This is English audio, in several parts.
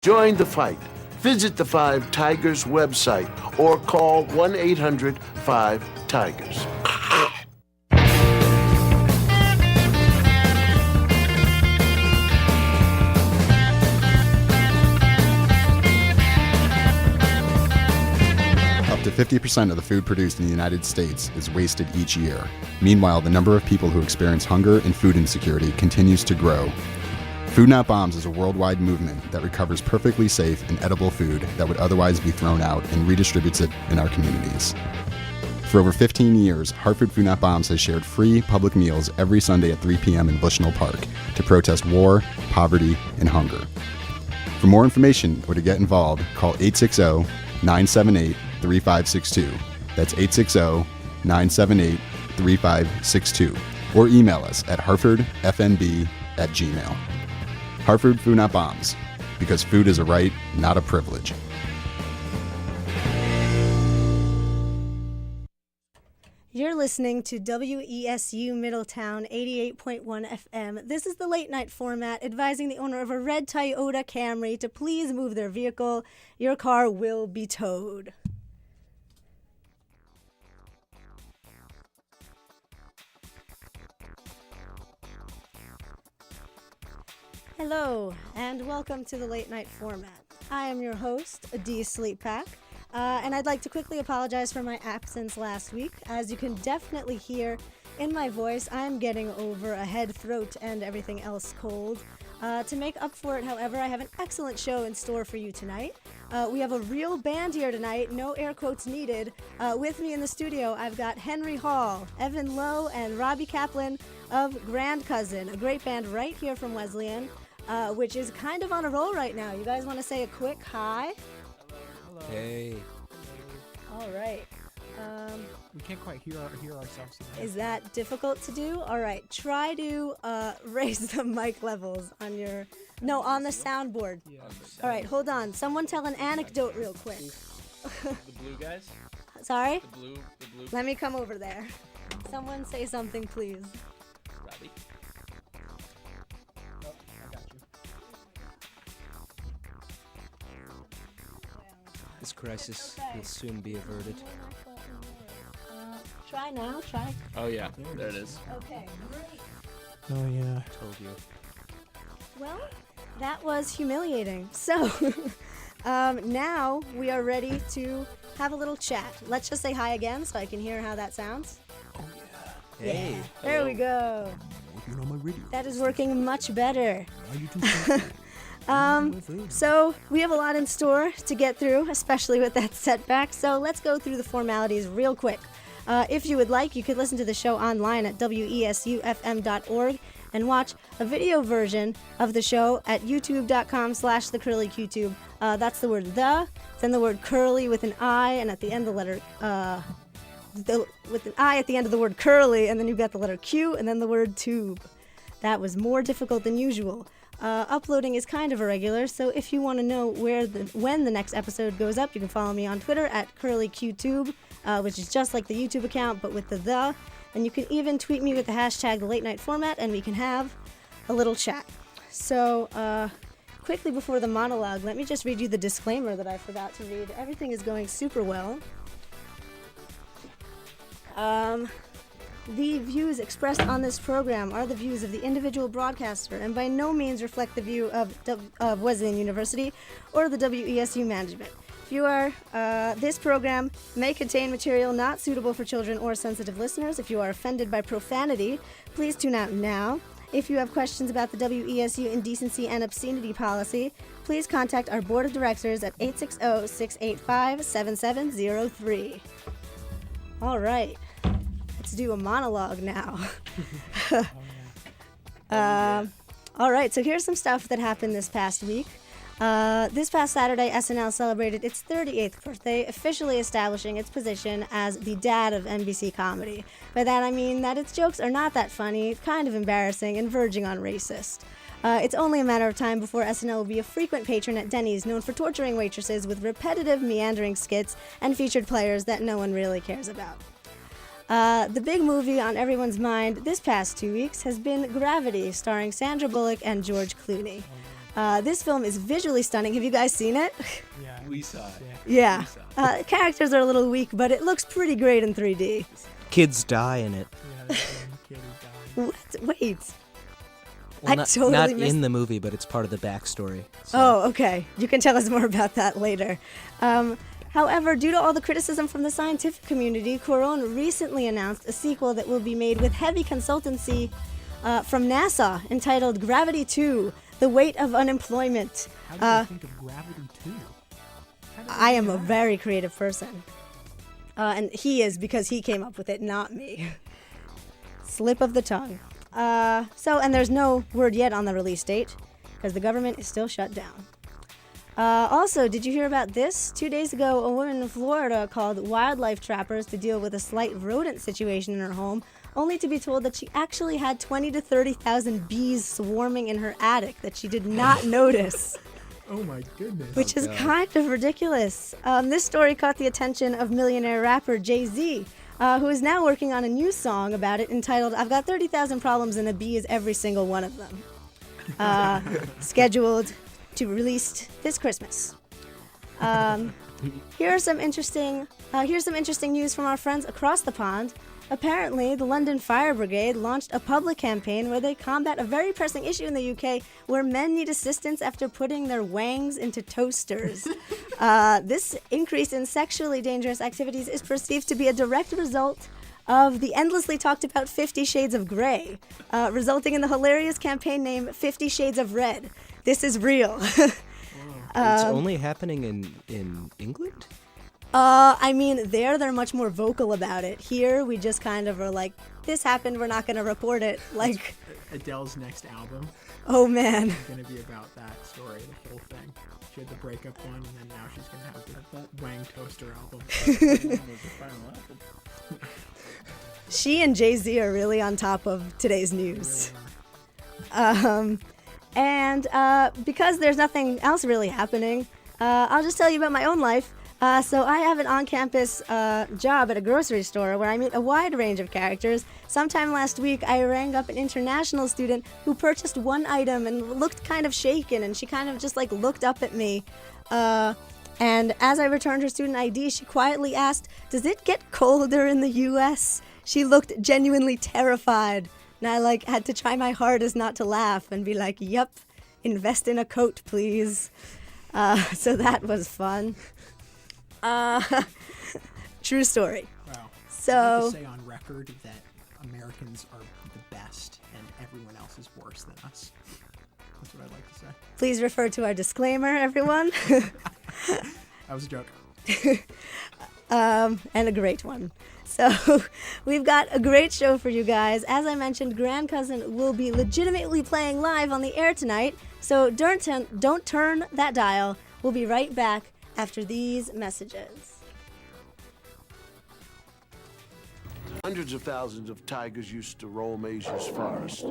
Join the fight. Visit the 5 Tigers website or call 1-800-5-TIGERS. Up to 50% of the food produced in the United States is wasted each year. Meanwhile, the number of people who experience hunger and food insecurity continues to grow. Food Not Bombs is a worldwide movement that recovers perfectly safe and edible food that would otherwise be thrown out and redistributes it in our communities. For over 15 years, Hartford Food Not Bombs has shared free public meals every Sunday at 3 p.m. in Bushnell Park to protest war, poverty, and hunger. For more information or to get involved, call 860-978-3562. That's 860-978-3562. Or email us at hartfordfnb@gmail.com. Hartford Food Not Bombs, because food is a right, not a privilege. You're listening to WESU Middletown 88.1 FM. This is the late night format advising the owner of a red Toyota Camry to please move their vehicle. Your car will be towed. Hello, and welcome to the late night format. I am your host, D. Slepack, and I'd like to quickly apologize for my absence last week. As you can definitely hear in my voice, I'm getting over a head, throat, and everything else cold. To make up for it, however, I have an excellent show in store for you tonight. We have a real band here tonight, no air quotes needed. With me in the studio, I've got Henry Hall, Evan Lowe, and Robbie Kaplan of Grand Cousin, a great band right here from Wesleyan. Which is kind of on a roll right now. You guys want to say a quick hi? Hello. Hey. All right. We can't quite hear ourselves today. Is that difficult to do? All right. Try to raise the mic levels on your... No, on the soundboard. Yeah. All right, hold on. Someone tell an anecdote real quick. The blue guys? Sorry? The blue. Let me come over there. Someone say something, please. Robbie? This crisis will soon be averted. Try now. Try. Oh yeah, there it is. Okay, great. Oh yeah. Told you. Well, that was humiliating. So, now we are ready to have a little chat. Let's just say hi again so I can hear how that sounds. Oh yeah. Hey. Yeah. There we go. You're on my radio. That is working much better. Why are you too So we have a lot in store to get through, especially with that setback. So let's go through the formalities real quick. If you would like, you could listen to the show online at wesufm.org and watch a video version of the show at youtube.com/theCurliQtube. That's the word the, then the word curly with an I, and at the end the letter, with an I at the end of the word curly, and then you've got the letter Q, and then the word tube. That was more difficult than usual. Uploading is kind of irregular, so if you want to know when the next episode goes up, you can follow me on Twitter at CurliQtube, which is just like the YouTube account, but with the. And you can even tweet me with the hashtag #LateNightFormat, and we can have a little chat. So, quickly before the monologue, let me just read you the disclaimer that I forgot to read. Everything is going super well. The views expressed on this program are the views of the individual broadcaster and by no means reflect the view of Wesleyan University or the WESU management. This program may contain material not suitable for children or sensitive listeners. If you are offended by profanity, please tune out now. If you have questions about the WESU indecency and obscenity policy, please contact our board of directors at 860-685-7703. All right. Let's do a monologue now. All right, so here's some stuff that happened this past week. This past Saturday, SNL celebrated its 38th birthday, officially establishing its position as the dad of NBC comedy. By that I mean that its jokes are not that funny, kind of embarrassing, and verging on racist. It's only a matter of time before SNL will be a frequent patron at Denny's, known for torturing waitresses with repetitive, meandering skits and featured players that no one really cares about. The big movie on everyone's mind this past 2 weeks has been Gravity, starring Sandra Bullock and George Clooney. This film is visually stunning. Have you guys seen it? Yeah. We saw it. Yeah. We saw it. Characters are a little weak, but it looks pretty great in 3D. Kids die in it. Yeah, there's one kid who died. What? Wait. Well, I not, totally not missed- in the movie, but it's part of the backstory. So. Oh, okay. You can tell us more about that later. However, due to all the criticism from the scientific community, Cuarón recently announced a sequel that will be made with heavy consultancy from NASA, entitled Gravity 2: The Weight of Unemployment. How did you think of Gravity 2? I am a very creative person. And he is, because he came up with it, not me. Slip of the tongue. And there's no word yet on the release date, because the government is still shut down. Also, did you hear about this? 2 days ago, a woman in Florida called wildlife trappers to deal with a slight rodent situation in her home, only to be told that she actually had 20 to 30,000 bees swarming in her attic that she did not notice. Oh my goodness. Which is kind of ridiculous. This story caught the attention of millionaire rapper Jay-Z, who is now working on a new song about it entitled "I've Got 30,000 Problems and a Bee is Every Single One of Them," scheduled to be released this Christmas. Here's some interesting news from our friends across the pond. Apparently, the London Fire Brigade launched a public campaign where they combat a very pressing issue in the UK where men need assistance after putting their wangs into toasters. This increase in sexually dangerous activities is perceived to be a direct result of the endlessly talked about 50 Shades of Grey, resulting in the hilarious campaign name 50 Shades of Red. This is real. It's only happening in England? I mean, they're much more vocal about it. Here, we just kind of are like, this happened, we're not going to report it. Like, Adele's next album oh man. is going to be about that story, the whole thing. She had the breakup one, and then now she's going to have the Wang Toaster album. She and Jay-Z are really on top of today's news. Because there's nothing else really happening, I'll just tell you about my own life. So I have an on-campus job at a grocery store where I meet a wide range of characters. Sometime last week, I rang up an international student who purchased one item and looked kind of shaken, and she kind of just like looked up at me. And as I returned her student ID, she quietly asked, "Does it get colder in the U.S.?" She looked genuinely terrified, and I had to try my hardest not to laugh and be like, "Yup, invest in a coat, please." So that was fun. True story. Wow. So, I'd like to say on record that Americans are the best and everyone else is worse than us. That's what I'd like to say. please refer to our disclaimer, everyone. That was a joke. And a great one. So we've got a great show for you guys. As I mentioned, Grand Cousin will be legitimately playing live on the air tonight. So don't turn that dial. We'll be right back after these messages. Hundreds of thousands of tigers used to roam Asia's forest.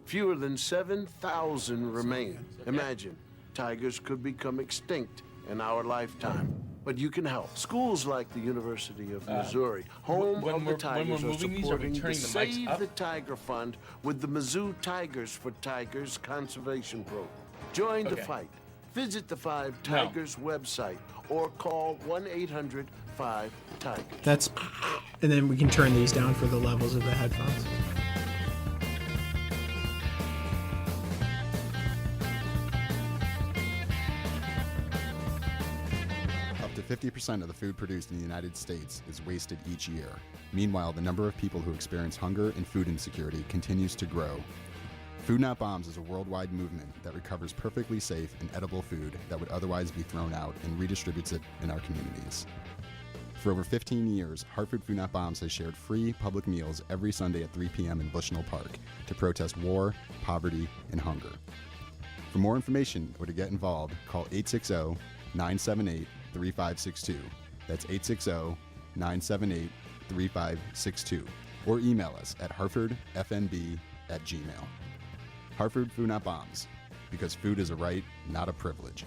Fewer than 7,000 remain. Imagine, tigers could become extinct in our lifetime. But you can help. Schools like the University of Missouri, home when of the we're Tigers, are moving these, are we supporting the turning the mics Save up? the Tiger Fund with the Mizzou Tigers for Tigers Conservation Program. Join the Okay. fight. Visit the 5 Tigers website or call 1-800-5-TIGERS. And then we can turn these down for the levels of the headphones. Up to 50% of the food produced in the United States is wasted each year. Meanwhile, the number of people who experience hunger and food insecurity continues to grow. Food Not Bombs is a worldwide movement that recovers perfectly safe and edible food that would otherwise be thrown out and redistributes it in our communities. For over 15 years, Hartford Food Not Bombs has shared free public meals every Sunday at 3 p.m. in Bushnell Park to protest war, poverty, and For more information or to get involved, call 860-978-3562. That's 860-978-3562. Or email us at hartfordfnb@gmail.com. Hartford Food Not Bombs, because food is a right, not a privilege.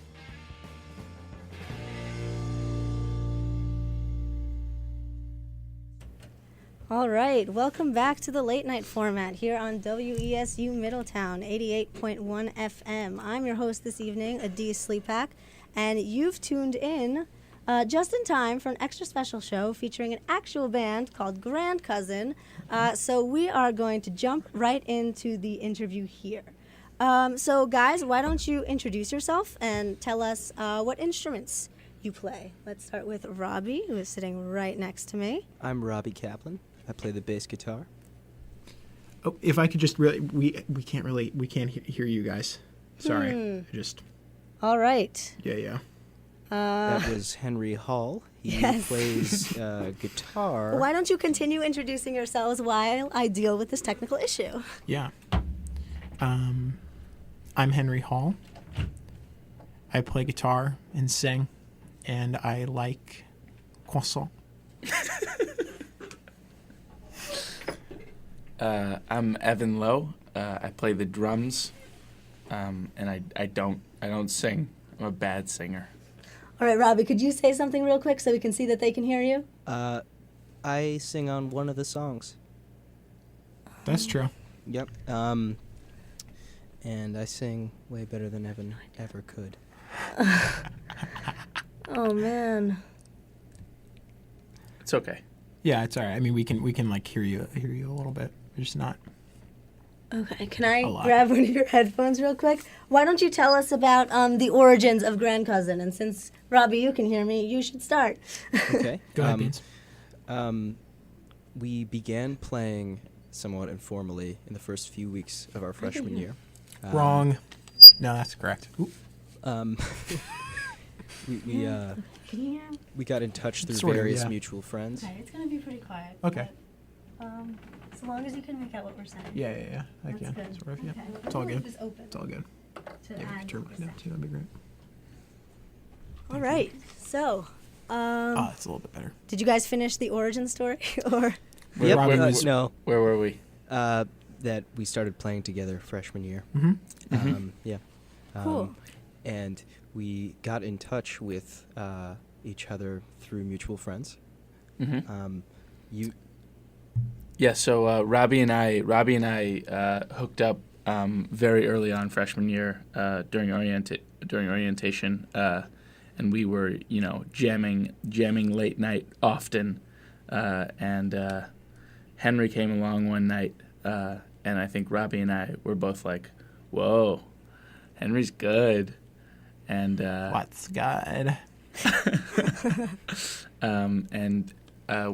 All right, welcome back to the late night format here on WESU Middletown 88.1 FM. I'm your host this evening, Adi Slepack, and you've tuned in just in time for an extra special show featuring an actual band called Grand Cousin. So we are going to jump right into the interview here. So guys, why don't you introduce yourself and tell us what instruments you play. Let's start with Robbie, who is sitting right next to me. I'm Robbie Kaplan. I play the bass guitar. Oh, if I could just really, we can't hear you guys. Sorry, All right. Yeah. That was Henry Hall. He Yes. plays guitar. Why don't you continue introducing yourselves while I deal with this technical issue? Yeah. I'm Henry Hall. I play guitar and sing, and I like croissant. I'm Evan Lowe. I play the drums, and I don't sing. I'm a bad singer. All right, Robbie, could you say something real quick so we can see that they can hear you? I sing on one of the songs. That's true. Yep. And I sing way better than Evan ever could. Oh man. It's okay. Yeah, it's all right. I mean, we can like hear you a little bit. We're just not. Okay, can I A lot. grab one of your headphones real quick? Why don't you tell us about the origins of Grand Cousin? And since, Robbie, you can hear me, you should start. Okay. Go ahead, Beans. We began playing somewhat informally in the first few weeks of our freshman year. Wrong. No, that's correct. Oop. We Can you hear me? we got in touch through Sort of, various yeah. mutual friends. Okay, it's going to be pretty quiet. Okay. But, as long as you can make out what we're saying. Yeah. I That's can. good. Sort of, yeah. Okay. It's all good. Just open It's all good. to Yeah, we add can turn what mine we're down too. saying. That'd be great. All right, so, Oh, that's a little bit better. did you guys finish the origin story? Or Yep. Robbie was- No. Where were we? That we started playing together freshman year. Mm-hmm. Yeah. Cool. And we got in touch with each other through mutual friends. Mm-hmm. You Yeah. So Robbie and I hooked up very early on freshman year during orientation, and we were jamming late night often, and Henry came along one night, and I think Robbie and I were both like, "Whoa, Henry's good," and What's good? and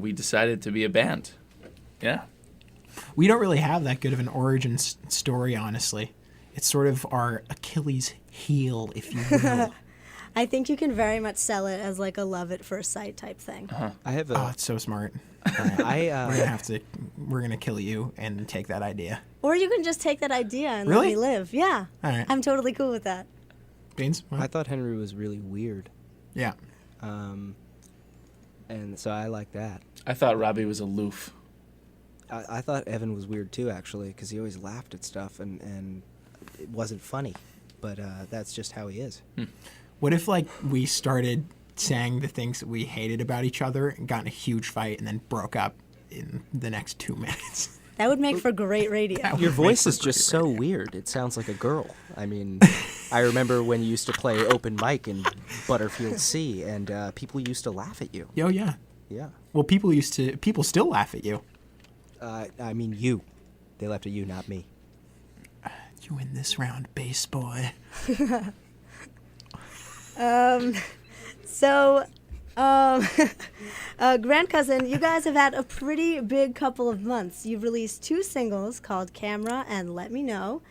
we decided to be a band. Yeah. We don't really have that good of an origin story, honestly. It's sort of our Achilles heel, if you will. I think you can very much sell it as like a love at first sight type thing. I have Oh, a it's so smart. I We're gonna kill you and take that idea. Or you can just take that idea and Really? let me live. Yeah, All right, I'm totally cool with that. Beans. What? I thought Henry was really weird. Yeah. And so I like that. I thought Robbie was aloof. I thought Evan was weird too, actually, because he always laughed at stuff and it wasn't funny. But that's just how he is. What if like we started saying the things that we hated about each other and got in a huge fight and then broke up in the next 2 minutes? That would make for great radio. That Your would make voice for is just great so weird. It sounds like a girl. I mean, I remember when you used to play open mic in Butterfield C, and people used to laugh at you. radio. Yo, yeah. Yeah. Well, people still laugh at you. I mean, you. They laughed at you, not me. You win this round, bass boy. Grand Cousin, you guys have had a pretty big couple of months. You've released 2 singles called Camera and Let Me Know,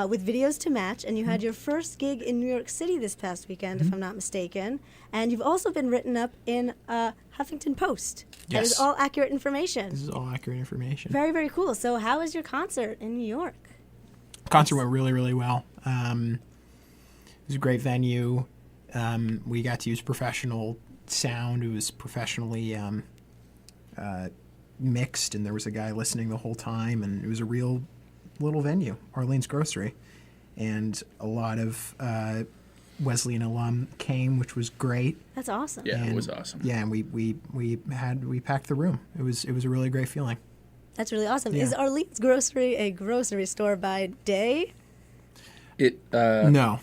with videos to match, and you had your first gig in New York City this past weekend, if I'm not mistaken. And you've also been written up in Huffington Post. That is Yes. all accurate information. This is all accurate information. Very, very cool. So how was your concert in New York? Concert went really, really well. It was a great venue. We got to use professional sound. It was professionally mixed, and there was a guy listening the whole time, and it was a real little venue, Arlene's Grocery. And a lot of Wesleyan alum came, which was great. That's awesome. Yeah, it And- was awesome. Yeah, and we packed the room. It was a really great feeling. That's really awesome. Yeah. Is Arlene's Grocery a grocery store by day? It No.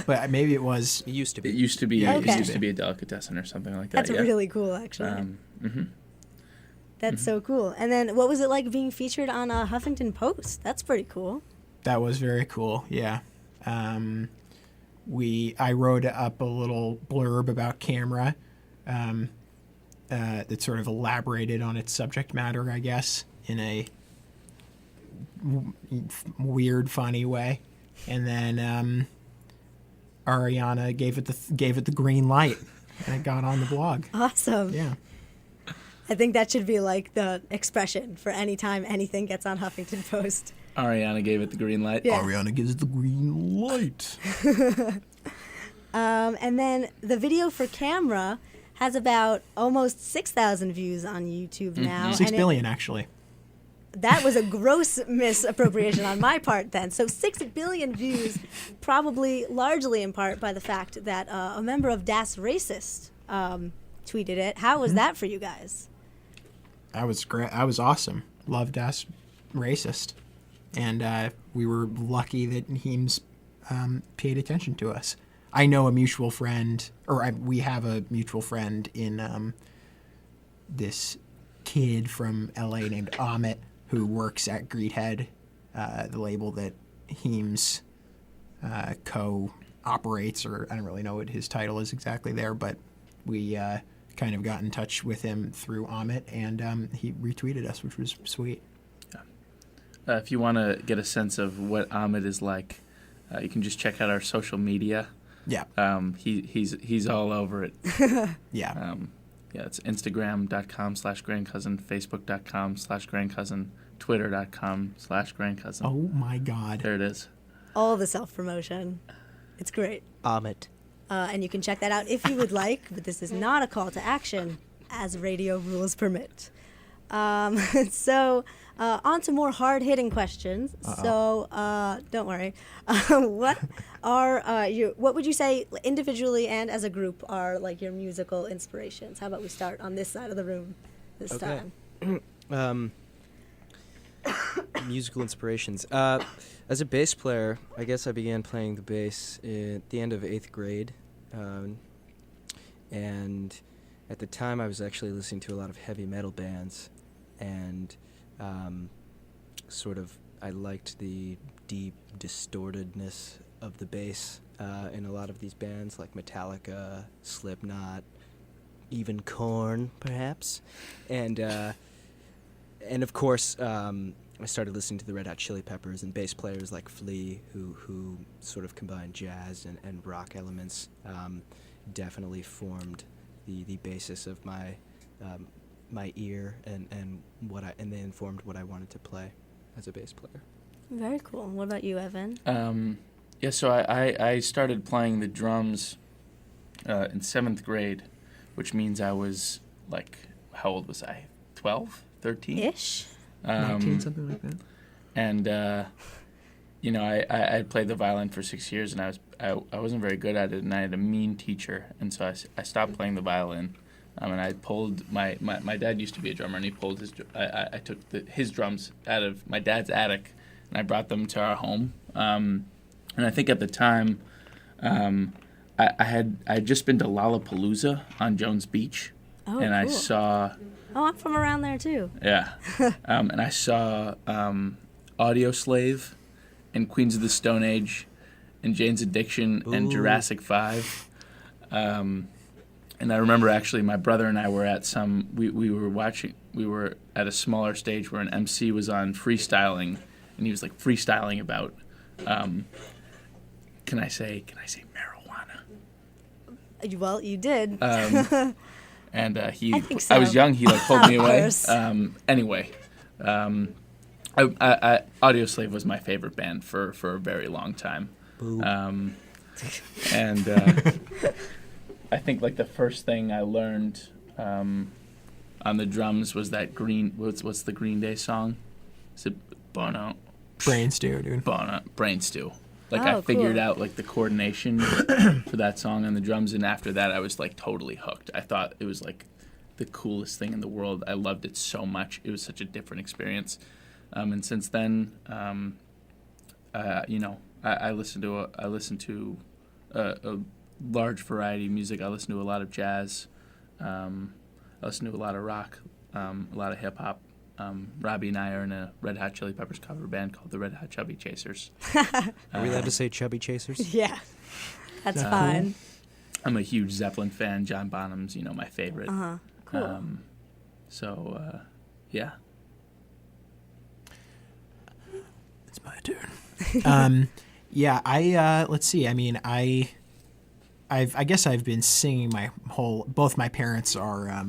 But maybe it was. It used to be. It used to be. Yeah, Okay. It used to be a delicatessen or something like that. That's yeah. really cool, actually. Mhm. That's so cool. And then what was it like being featured on Huffington Post? That's pretty cool. That was very cool. Yeah. I wrote up a little blurb about camera that sort of elaborated on its subject matter, I guess, in a weird, funny way. And then Ariana gave it the green light, and it got on the blog. Awesome. Yeah. I think that should be like the expression for any time anything gets on Huffington Post. Ariana gave it the green light. Yeah. Ariana gives it the green light. And then the video for camera has about almost 6,000 views on YouTube now. 6 and billion, actually. That was a gross misappropriation on my part then. So 6 billion views, probably largely in part by the fact that a member of Das Racist tweeted it. How was that for you guys? That was great. That was awesome. Loved us, racist, and we were lucky that Heems paid attention to us. I know a mutual friend, we have a mutual friend in this kid from LA named Amit who works at Greethead, the label that Heems co-operates, or I don't really know what his title is exactly there, but we kind of got in touch with him through Amit, and he retweeted us, which was sweet. If you want to get a sense of what Ahmed is like, you can just check out our social media. Yeah. He's all over it. Yeah. Yeah, it's Instagram.com/grandcousin, Facebook.com/grandcousin, Twitter.com/grandcousin. Oh my God. There it is. All the self-promotion. It's great. Amit. And you can check that out if you would like, but this is not a call to action, as radio rules permit. So, on to more hard-hitting questions. So, don't worry. What would you say individually and as a group are like your musical inspirations? How about we start on this side of the room this time? Musical inspirations. As a bass player, I guess I began playing the bass at the end of 8th grade. And at the time, I was actually listening to a lot of heavy metal bands. And I liked the deep distortedness of the bass in a lot of these bands, like Metallica, Slipknot, even Korn, perhaps. And of course, I started listening to the Red Hot Chili Peppers and bass players like Flea, who sort of combined jazz and rock elements. Definitely formed the basis of my my ear and they informed what I wanted to play as a bass player. Very cool. What about you, Evan? So I started playing the drums in 7th grade, which means I was like, how old was I? 12? 13? Ish? 19, something like that. And I played the violin for 6 years, and I wasn't very good at it, and I had a mean teacher, and so I stopped playing the violin. And I pulled my dad used to be a drummer, and he pulled I took his drums out of my dad's attic, and I brought them to our home. And I think at the time, I had just been to Lollapalooza on Jones Beach, Oh, and cool. I saw. Oh, I'm from around there too. Yeah, and I saw Audio Slave, and Queens of the Stone Age, and Jane's Addiction, and Ooh. Jurassic 5. And I remember actually my brother and I were at we were at a smaller stage where an MC was on freestyling, and he was like freestyling about, can I say marijuana? Well, you did. And I think so. I was young, he like pulled me Of away. course. Anyway, Audio Slave was my favorite band for a very long time. Boo. And I think like the first thing I learned on the drums was that what's the Green Day song? Is it Bono? Brain stew, dude. Bono, Brain Stew. Like Oh, I figured cool. out like the coordination for that song on the drums, and after that I was like totally hooked. I thought it was like the coolest thing in the world. I loved it so much. It was such a different experience. And since then, you know, I listen to a large variety of music. I listen to a lot of jazz. I listen to a lot of rock, a lot of hip hop. Robbie and I are in a Red Hot Chili Peppers cover band called the Red Hot Chubby Chasers. Are we allowed to say Chubby Chasers? Yeah, that's fine. I'm a huge Zeppelin fan. John Bonham's, you know, my favorite. Cool. Yeah. It's my turn. Yeah, let's see. I mean, I guess I've been singing both my parents are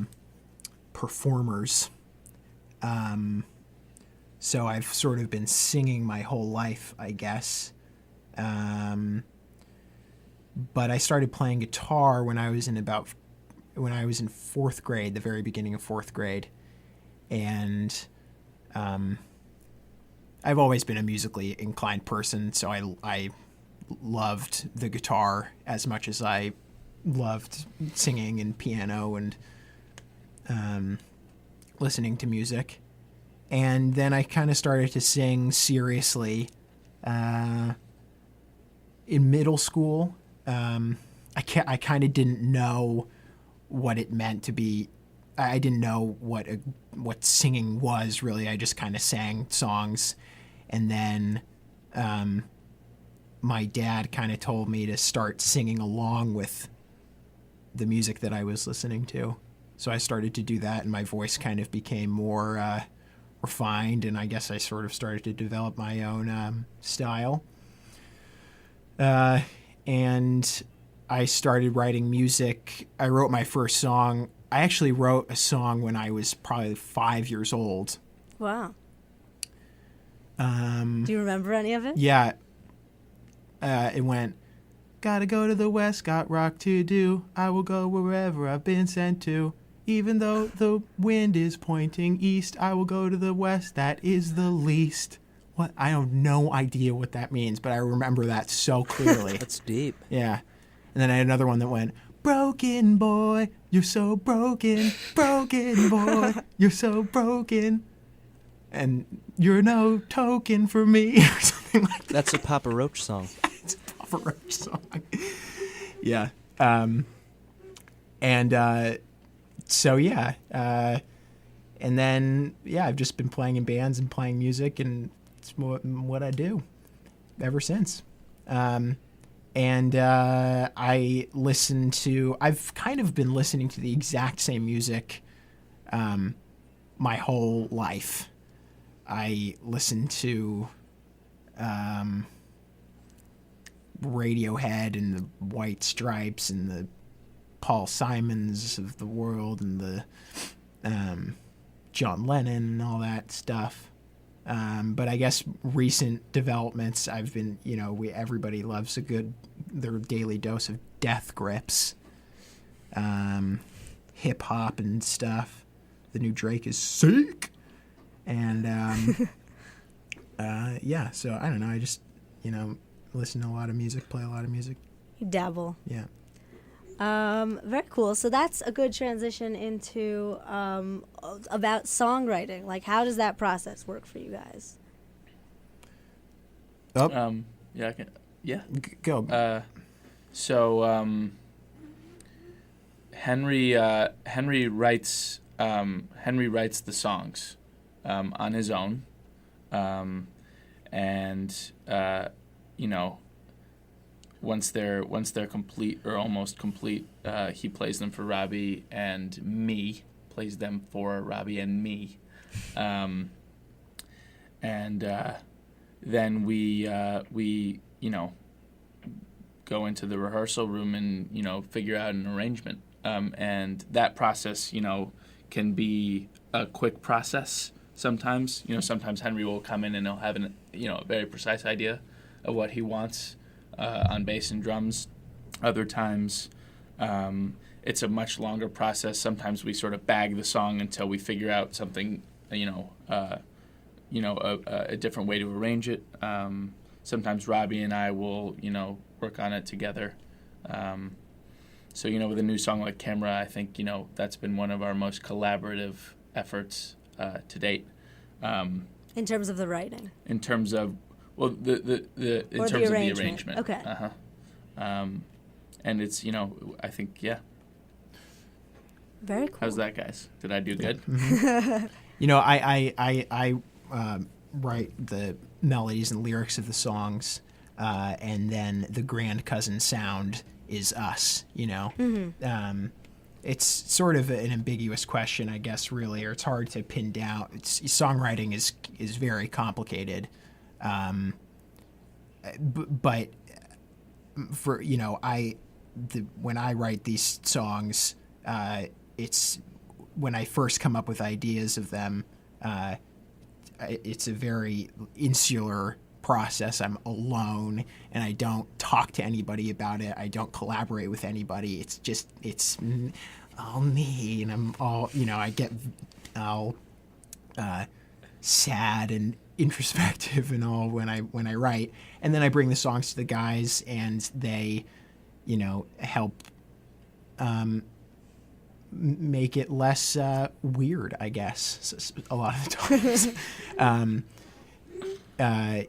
performers. So I've sort of been singing my whole life, I guess. But I started playing guitar when I was in fourth grade, the very beginning of fourth grade. And I've always been a musically inclined person, so I loved the guitar as much as I loved singing and piano and listening to music. And then I kind of started to sing seriously in middle school. I kind of didn't know what it meant to be. I didn't know what singing was, really. I just kind of sang songs. And then my dad kind of told me to start singing along with the music that I was listening to. So I started to do that, and my voice kind of became more refined, and I guess I sort of started to develop my own style. And I started writing music. I wrote my first song. I actually wrote a song when I was probably 5 years old. Wow. Do you remember any of it? Yeah. It went, gotta go to the west, got rock to do. I will go wherever I've been sent to. Even though the wind is pointing east, I will go to the west, that is the least. What? I have no idea what that means, but I remember that so clearly. That's deep. Yeah. And then I had another one that went, broken boy, you're so broken. Broken boy, you're so broken. And you're no token for me, or something like that. That's a Papa Roach song. It's a Papa Roach song. Yeah. So, yeah. And then, yeah, I've just been playing in bands and playing music, and it's what I do ever since. I've kind of been listening to the exact same music my whole life. I listen to Radiohead and the White Stripes and the Paul Simons of the world and the John Lennon and all that stuff. But I guess recent developments, I've been, everybody loves their daily dose of Death Grips, hip hop and stuff. The new Drake is sick. And, yeah, so I don't know. I just, listen to a lot of music, play a lot of music. You dabble. Yeah. Very cool. So that's a good transition into about songwriting. Like, how does that process work for you guys? Oh. Yeah, I can. Yeah. Go. Henry writes the songs on his own, once they're complete or almost complete, he plays them for Robbie and me. Plays them for Robbie and me, then we go into the rehearsal room and figure out an arrangement. And that process, can be a quick process sometimes. Sometimes Henry will come in and he'll have a very precise idea of what he wants on bass and drums. Other times, it's a much longer process. Sometimes we sort of bag the song until we figure out something, a different way to arrange it. Sometimes Robbie and I will, work on it together. So, with a new song like Camera, I think, that's been one of our most collaborative efforts to date. In terms of the writing? In terms of, well, in terms of the arrangement. Okay. And it's, I think, yeah. Very cool. How's that, guys? Did I do good? I write the melodies and lyrics of the songs, and then the grand cousin sound is us, It's sort of an ambiguous question, I guess, really, or it's hard to pin down. Songwriting is very complicated. But for, when I write these songs, it's when I first come up with ideas of them, it's a very insular process. I'm alone and I don't talk to anybody about it. I don't collaborate with anybody. It's all me, and I'm all, I get all sad and introspective and all when I write, and then I bring the songs to the guys and they, help make it less weird, I guess, a lot of the times.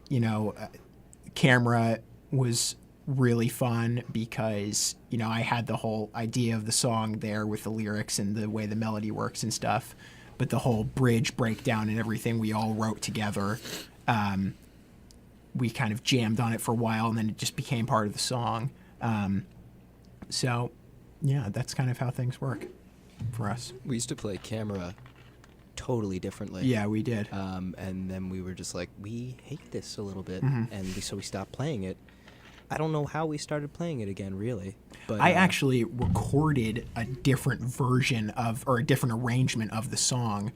Camera was really fun because, I had the whole idea of the song there with the lyrics and the way the melody works and stuff, but the whole bridge breakdown and everything we all wrote together, we kind of jammed on it for a while and then it just became part of the song. So, yeah, that's kind of how things work for us. We used to play Camera totally differently. Yeah, we did. And then we were just like, we hate this a little bit, Mm-hmm. and so we stopped playing it. I don't know how we started playing it again, really. But I actually recorded a different version or a different arrangement of the song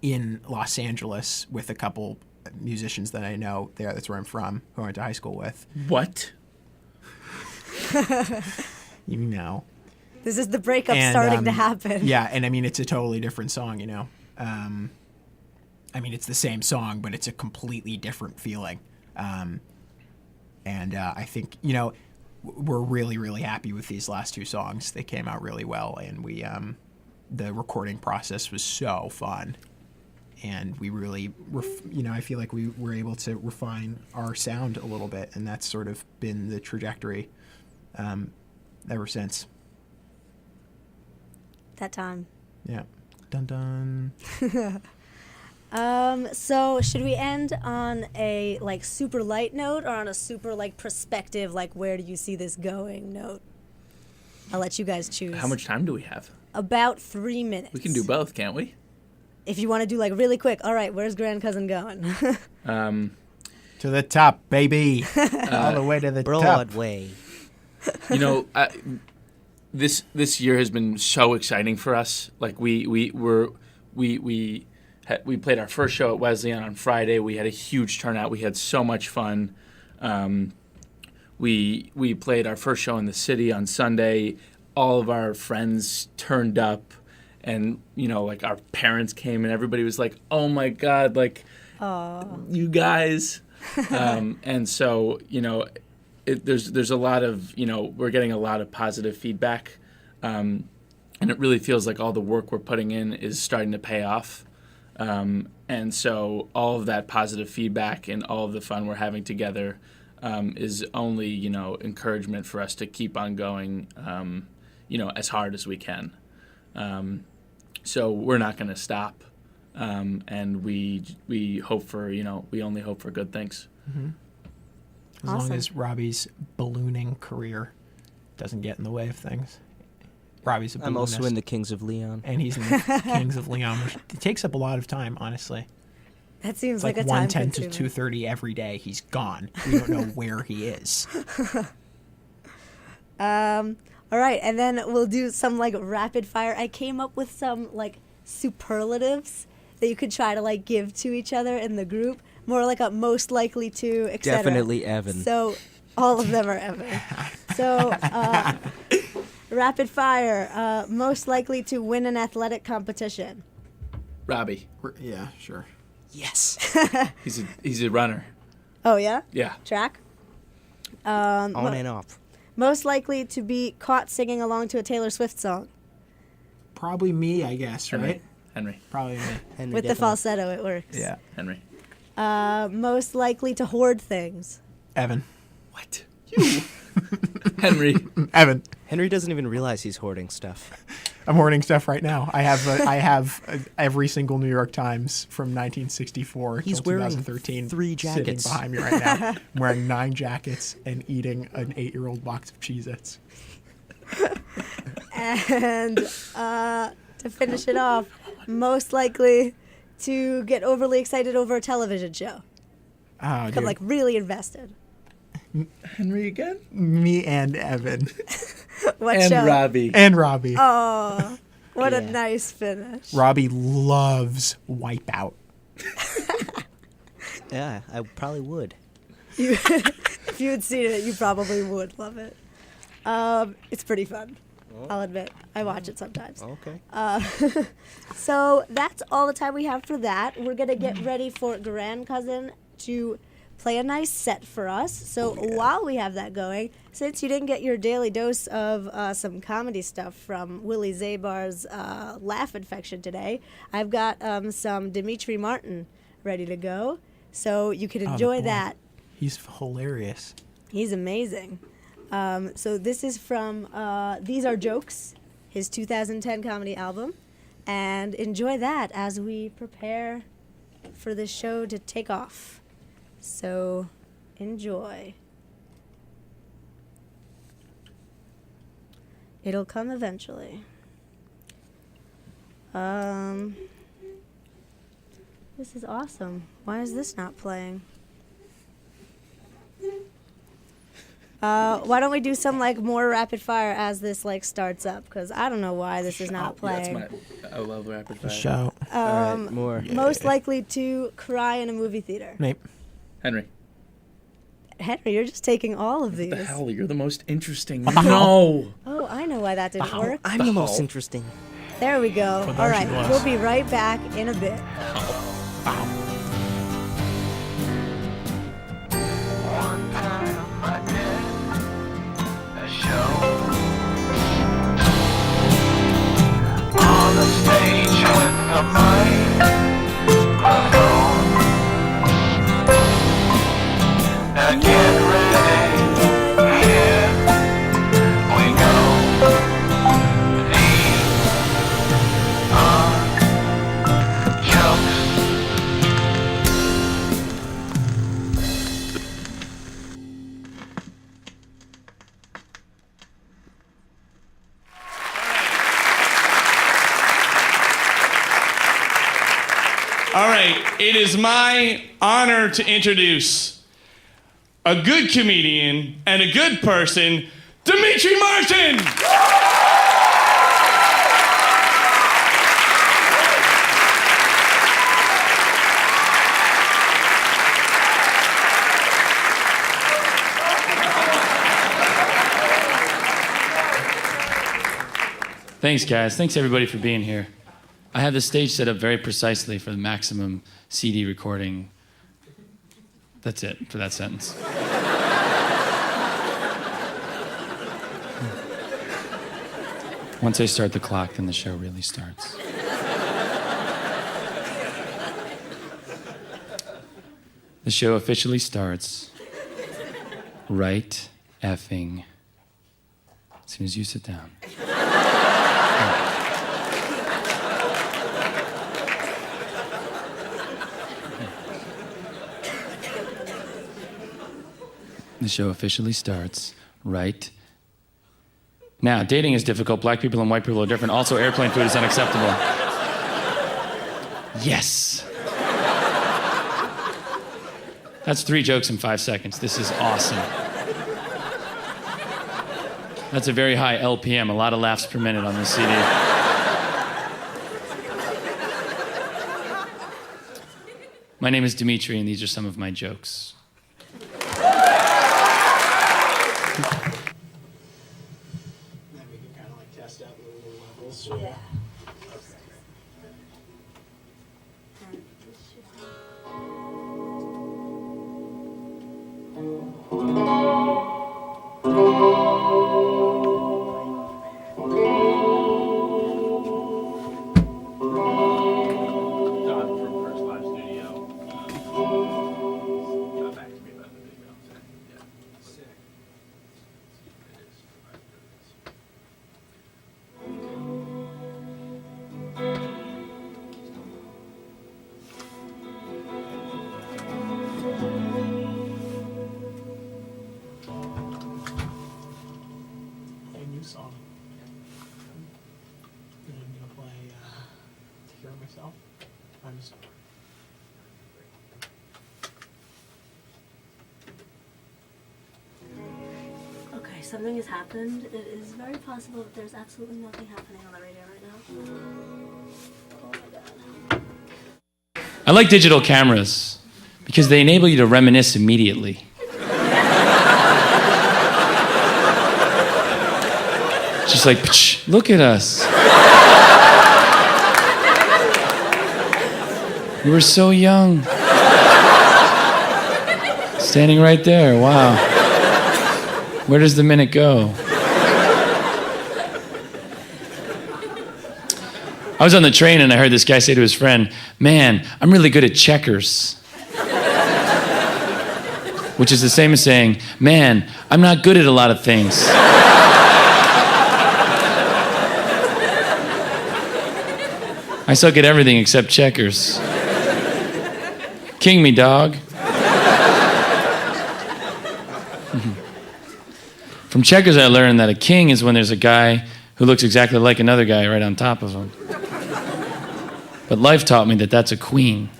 in Los Angeles with a couple musicians that I know there. That's where I'm from, who I went to high school with. What? This is the breakup starting to happen. Yeah, and I mean, it's a totally different song, it's the same song, but it's a completely different feeling. And I think, we're really, really happy with these last two songs. They came out really well, and the recording process was so fun. And we really, I feel like we were able to refine our sound a little bit, and that's sort of been the trajectory ever since. That time. Yeah. Dun dun. So should we end on a super light note or on a super perspective, where do you see this going note? I'll let you guys choose. How much time do we have? About 3 minutes. We can do both, can't we? If you want to do really quick. All right, where's Grand Cousin going? To the top, baby. All the way to the top. Broadway. This year has been so exciting for us. We played our first show at Wesleyan on Friday. We had a huge turnout. We had so much fun. We played our first show in the city on Sunday. All of our friends turned up, and our parents came, and everybody was like, "Oh my God, you guys!" And so there's a lot of we're getting a lot of positive feedback, and it really feels like all the work we're putting in is starting to pay off. And so all of that positive feedback and all of the fun we're having together is only, encouragement for us to keep on going, as hard as we can. So we're not going to stop. And we hope for, we only hope for good things. Mm-hmm. As Awesome. long as Robbie's ballooning career doesn't get in the way of things. Robbie's a balloonist. I'm also in the Kings of Leon. And he's in the Kings of Leon, which it takes up a lot of time, honestly. That seems Like like a time 1:10 to consuming. 2:30 every day, he's gone. We don't know where he is. All right, and then we'll do some rapid fire. I came up with some superlatives that you could try to give to each other in the group. More a most likely to, etc. Definitely Evan. So all of them are Evan. So rapid fire. Most likely to win an athletic competition. Robbie, Yeah, sure. Yes. he's a runner. Oh yeah. Yeah. Track. On and off. Most likely to be caught singing along to a Taylor Swift song. Probably me, I guess, right? Henry. Probably me. Henry With the definitely. falsetto, it works. Yeah. Henry. Most likely to hoard things. Evan. What? You. Henry. Evan. Henry doesn't even realize he's hoarding stuff. I'm hoarding stuff right now. I have every single New York Times from 1964 He's till wearing 2013 3 jackets. sitting behind me right now. I'm wearing 9 jackets and eating an 8-year-old box of Cheez-Its. And to finish it off, most likely to get overly excited over a television show. Oh, Become dude. really invested. Henry again? Me and Evan. What And show? Robbie. And Robbie. Oh, what a Yeah. nice finish. Robbie loves Wipeout. Yeah, I probably would. If you had seen it, you probably would love it. It's pretty fun. I'll admit. I watch it sometimes. Okay. So that's all the time we have for that. We're going to get ready for Grand Cousin to play a nice set for us. So while we have that going, since you didn't get your daily dose of some comedy stuff from Willie Zabar's laugh infection today, I've got some Dimitri Martin ready to go. So you can enjoy boy. that. He's hilarious. He's amazing. So this is from These Are Jokes, his 2010 comedy album. And enjoy that as we prepare for this show to take off. So enjoy. It'll come eventually. This is awesome. Why is this not playing? Why don't we do some more rapid fire as this starts up? Because I don't know why this is not playing. I love rapid fire. Show. All right, more. Most likely to cry in a movie theater. Nate. Henry. Henry, you're just taking all of these. The hell? You're the most interesting. No. Oh, I know why that didn't work. I'm the most interesting. There we go. Well, All there she right, was. we'll be right back in a bit. On the stage with the microphone. Now get ready, here we go. These are jokes. All right, it is my honor to introduce a good comedian and a good person, Dimitri Martin! Thanks, guys. Thanks, everybody, for being here. I have the stage set up very precisely for the maximum CD recording. That's it for that sentence. Once I start the clock, then the show really starts. The show officially starts right effing as soon as you sit down. The show officially starts right now. Dating is difficult. Black people and white people are different. Also, airplane food is unacceptable. Yes. That's 3 jokes in 5 seconds. This is awesome. That's a very high LPM, a lot of laughs per minute on this CD. My name is Dimitri, and these are some of my jokes. secure myself. Okay, something has happened. It is very possible that there's absolutely nothing happening on the radio right now. Oh my god. I like digital cameras because they enable you to reminisce immediately. Just like, psh, look at us. We were so young. Standing right there, wow. Where does the minute go? I was on the train and I heard this guy say to his friend, "Man, I'm really good at checkers." Which is the same as saying, "Man, I'm not good at a lot of things." I suck at everything except checkers. King me, dog. From checkers, I learned that a king is when there's a guy who looks exactly like another guy right on top of him. But life taught me that that's a queen.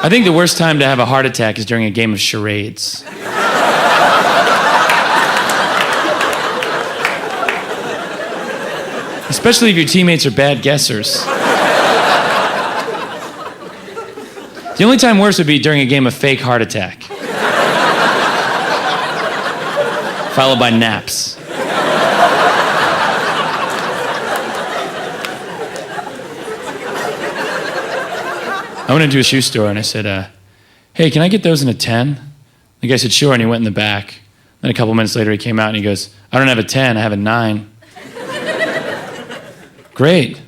I think the worst time to have a heart attack is during a game of charades. Especially if your teammates are bad guessers. The only time worse would be during a game of fake heart attack. Followed by naps. I went into a shoe store and I said, "Hey, can I get those in a 10? The guy said, "Sure," and he went in the back. Then a couple minutes later he came out and he goes, "I don't have a 10, I have a 9. Great.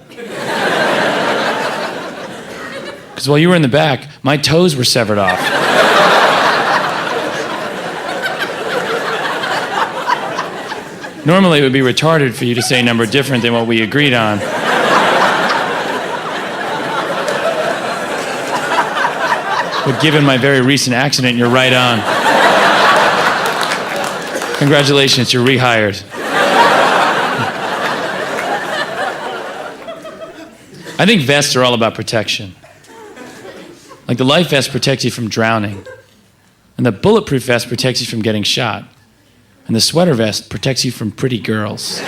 Because while you were in the back, my toes were severed off. Normally it would be retarded for you to say a number different than what we agreed on. But given my very recent accident, you're right on. Congratulations, you're rehired. I think vests are all about protection. Like the life vest protects you from drowning, and the bulletproof vest protects you from getting shot, and the sweater vest protects you from pretty girls.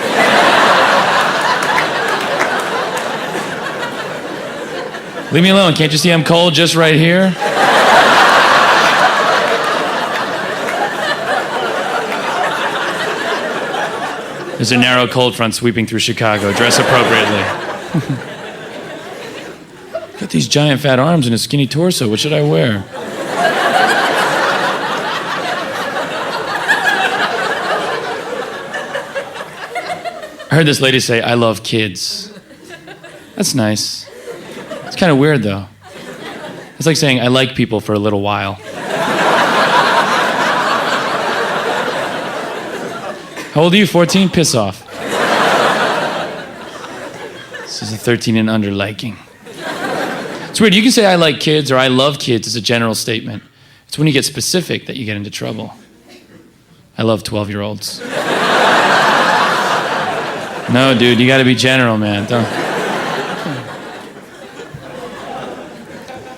Leave me alone, can't you see I'm cold just right here? There's a narrow cold front sweeping through Chicago. Dress appropriately. Got these giant fat arms and a skinny torso. What should I wear? I heard this lady say, "I love kids." That's nice. It's kind of weird, though. It's like saying, "I like people for a little while." How old are you? 14? Piss off. This is a 13 and under liking. It's weird. You can say "I like kids" or "I love kids" as a general statement. It's when you get specific that you get into trouble. I love 12-year-olds. No, dude, you gotta be general, man. Don't.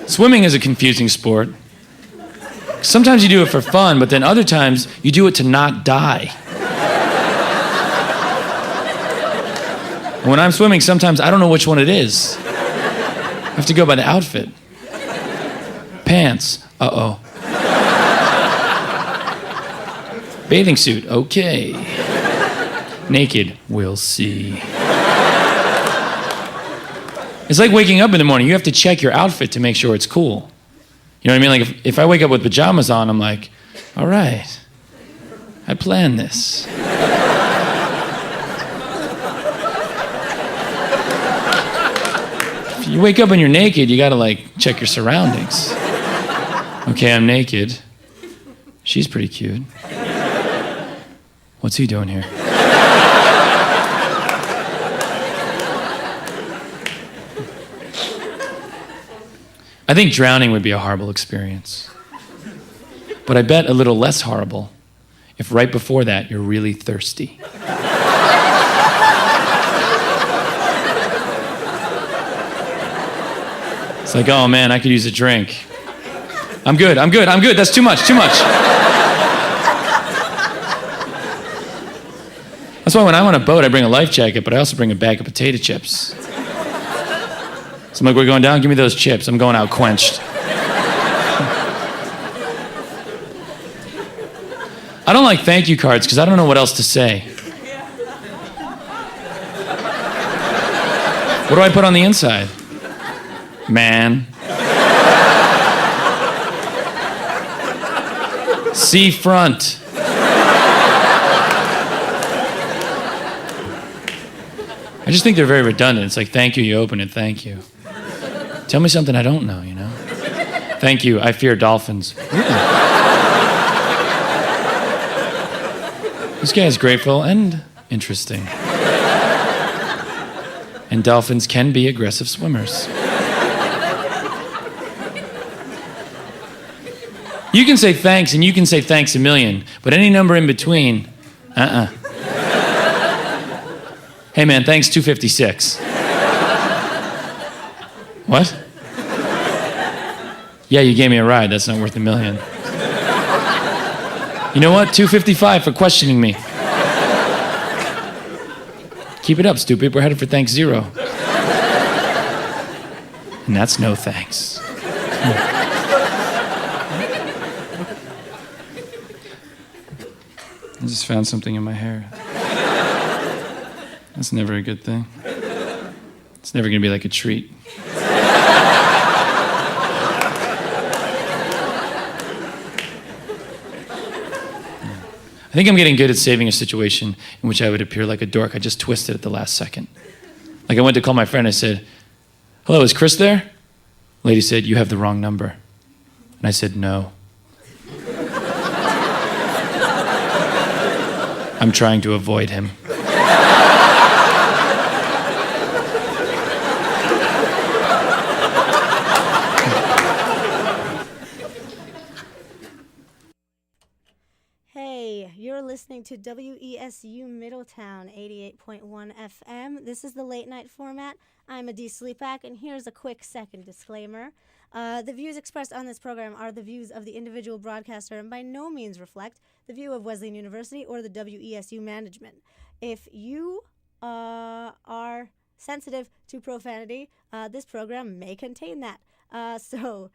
Swimming is a confusing sport. Sometimes you do it for fun, but then other times you do it to not die. And when I'm swimming, sometimes I don't know which one it is. I have to go by the outfit. Pants, uh-oh. Bathing suit, okay. Naked, we'll see. It's like waking up in the morning. You have to check your outfit to make sure it's cool. You know what I mean? Like if I wake up with pajamas on, I'm like, all right, I planned this. If you wake up and you're naked, you gotta like check your surroundings. Okay, I'm naked. She's pretty cute. What's he doing here? I think drowning would be a horrible experience. But I bet a little less horrible if right before that you're really thirsty. It's like, oh man, I could use a drink. I'm good. That's too much. That's why when I'm on a boat, I bring a life jacket, but I also bring a bag of potato chips. So I'm like, we're going down, give me those chips. I'm going out quenched. I don't like thank you cards because I don't know what else to say. What do I put on the inside? Man. Seafront. I just think they're very redundant. It's like, thank you, you open it, thank you. Tell me something I don't know, you know? Thank you, I fear dolphins. This guy is grateful and interesting. And dolphins can be aggressive swimmers. You can say thanks and you can say thanks a million, but any number in between, Hey man, thanks 256. What? Yeah, you gave me a ride, that's not worth a million. You know what? 255 for questioning me. Keep it up, stupid. We're headed for thanks 0. And that's no thanks. I just found something in my hair. That's never a good thing. It's never gonna be like a treat. I think I'm getting good at saving a situation in which I would appear like a dork. I just twisted at the last second. Like I went to call my friend, I said, hello, is Chris there? The lady said, you have the wrong number. And I said, no. I'm trying to avoid him. Hey, you're listening to WESU Middletown 88.1 FM. This is the late night format. I'm Adi Slepack, and here's a quick second disclaimer. The views expressed on this program are the views of the individual broadcaster and by no means reflect the view of Wesleyan University or the WESU management. If you are sensitive to profanity, this program may contain that. So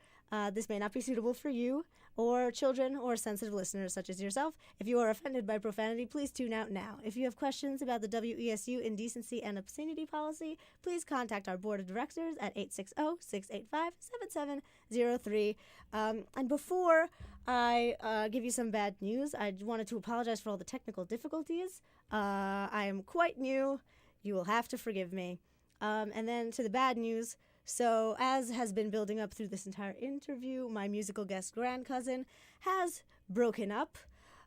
this may not be suitable for you or children or sensitive listeners such as yourself. If you are offended by profanity, please tune out now. If you have questions about the WESU indecency and obscenity policy, please contact our board of directors at 860-685-7703. And before I give you some bad news, I wanted to apologize for all the technical difficulties. I am quite new. You will have to forgive me. And then to the bad news. So, as has been building up through this entire interview, my musical guest grand cousin has broken up,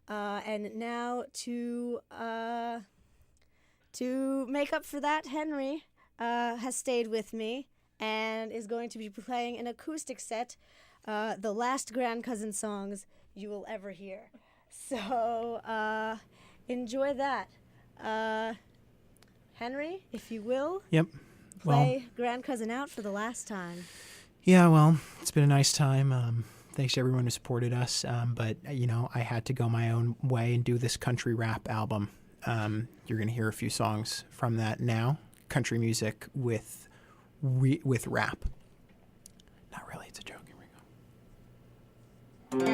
and now to make up for that, Henry has stayed with me and is going to be playing an acoustic set, the last grand cousin songs you will ever hear. So, enjoy that. Henry, if you will. Yep. Play Grand Cousin Out for the last time. Yeah, well, it's been a nice time. Thanks to everyone who supported us. But, you know, I had to go my own way and do this country rap album. You're going to hear a few songs from that now. Country music with rap. Not really, it's a joke. Here we go.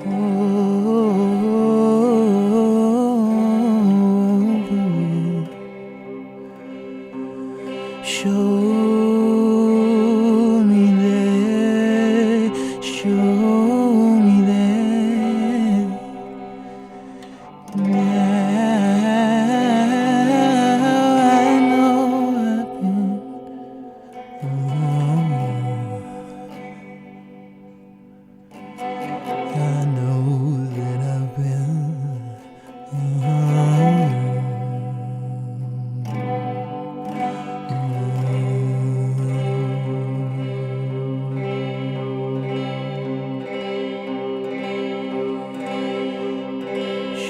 Oh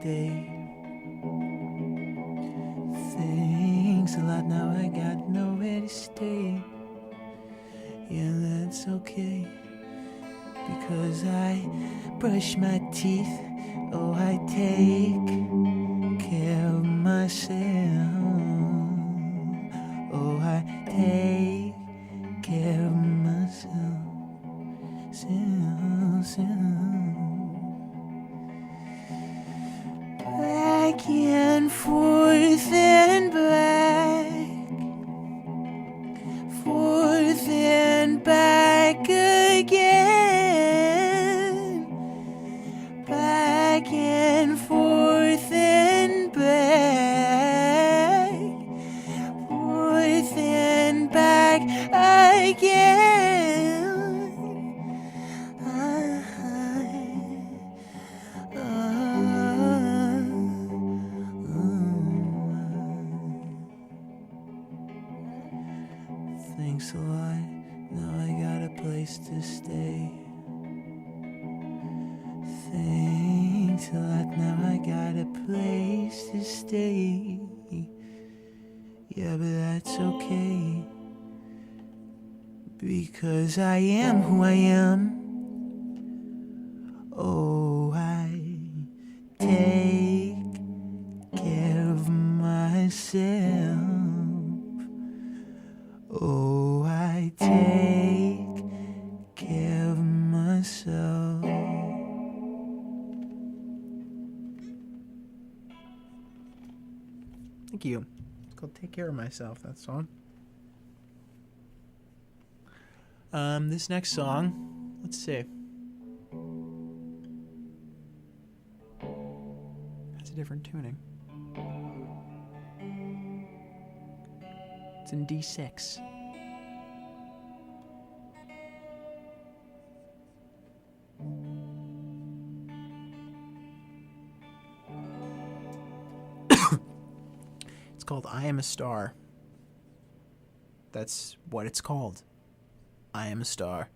stay. Thanks a lot, now I got nowhere to stay. Yeah, that's okay, because I brush my teeth. Oh, I take care of myself. Oh, I take care of myself. Back and forth and back, forth and back again. Back and forth and back, forth and back again. Thanks a lot, now I got a place to stay. Thanks a lot, now I got a place to stay. Yeah, but that's okay, because I am who I am. Oh, I take care of myself. Oh, I take care of myself. Thank you. It's called Take Care of Myself, that song. This next song, let's see. Has a different tuning. It's in D6. It's called I Am a Star. That's what it's called. I Am a Star.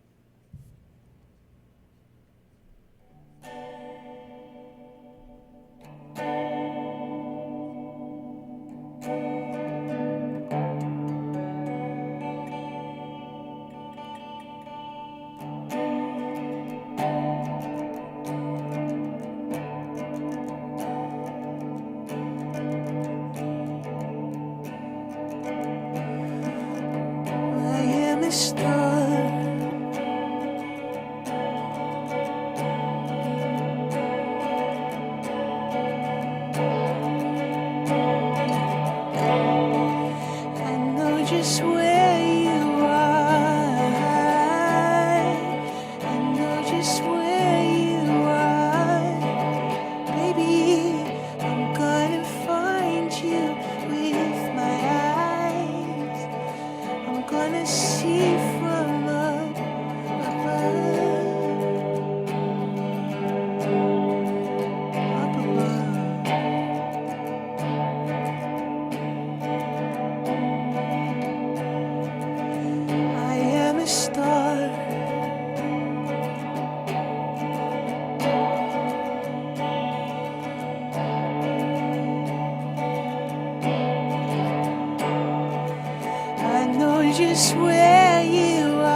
Just where you are,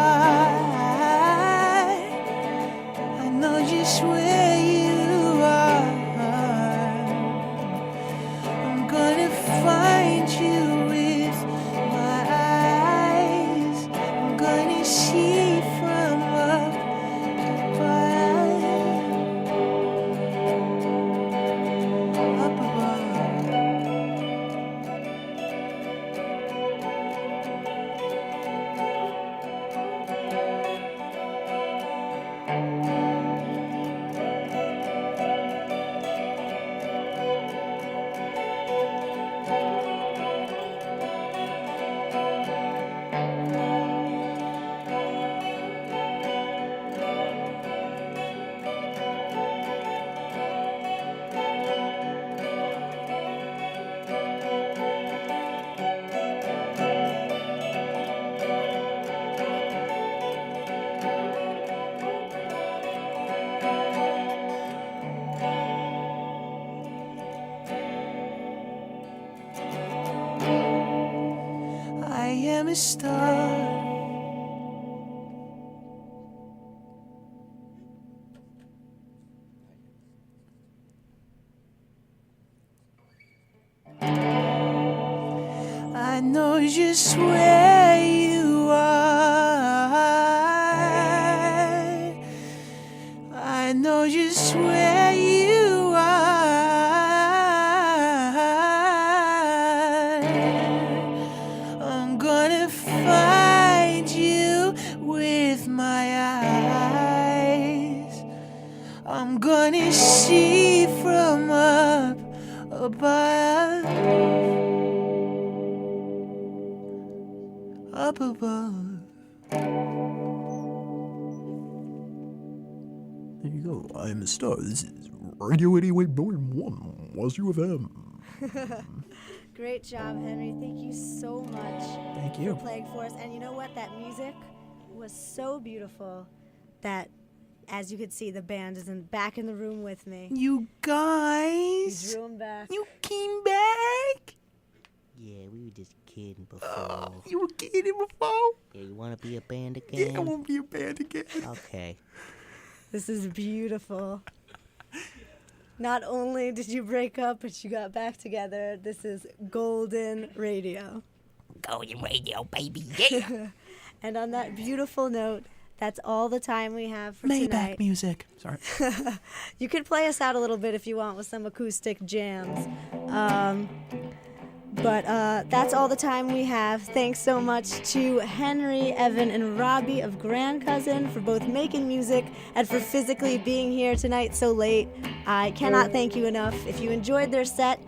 I know just where you are. I'm gonna find you with my eyes. I'm gonna see from up above. Up above. start. I know just where you are. I know just where you are. I'm gonna find you with my eyes. I'm gonna see from up above. Up above. There you go. I am a star. This is Radio 88.1 WESU FM. Great job, Henry. Thank you so much. Thank you. For playing for us. And you know what? That music was so beautiful that, as you could see, the band is back in the room with me. You guys, He's room back. you came back. Yeah, we were just kidding before. You were kidding before. Yeah, you want to be a band again? Yeah, I won't be a band again. Okay. This is beautiful. Not only did you break up, but you got back together. This is golden radio. Golden radio, baby. Yeah. And on that beautiful note, that's all the time we have for Layback tonight. music. Sorry. You could play us out a little bit if you want with some acoustic jams. But that's all the time we have. Thanks so much to Henry, Evan, and Robbie of Grand Cousin for both making music and for physically being here tonight so late. I cannot thank you enough. If you enjoyed their set,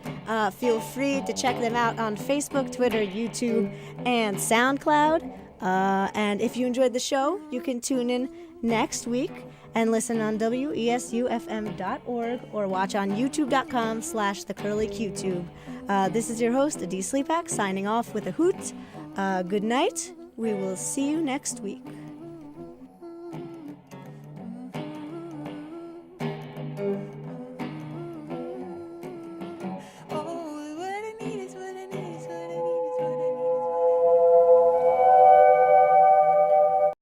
feel free to check them out on Facebook, Twitter, YouTube, and SoundCloud. And if you enjoyed the show, you can tune in next week and listen on WESUFM.org or watch on YouTube.com/theCurliQtube. This is your host, Slepack, signing off with a hoot. Good night. We will see you next week.